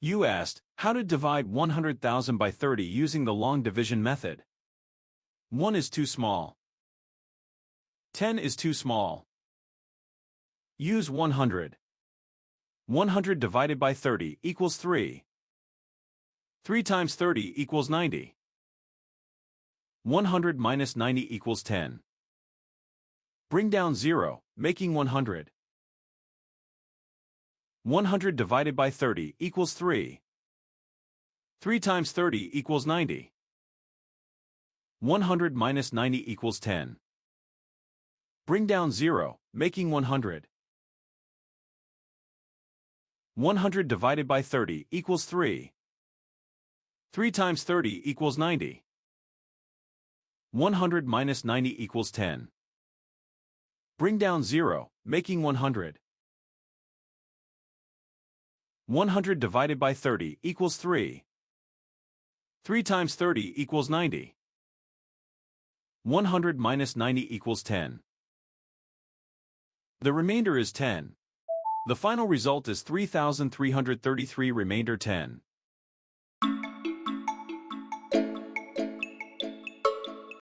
You asked, how to divide 100,000 by 30 using the long division method. 1 is too small. 10 is too small. Use 100. 100 divided by 30 equals 3. 3 times 30 equals 90. 100 minus 90 equals 10. Bring down 0, making 100. 100 divided by 30 equals 3. 3 times 30 equals 90. 100 minus 90 equals 10. Bring down 0, making 100. 100 divided by 30 equals 3. 3 times 30 equals 90. 100 minus 90 equals 10. Bring down 0, making 100. 100 divided by 30 equals 3. 3 times 30 equals 90. 100 minus 90 equals 10. The remainder is 10. The final result is 3,333 remainder 10.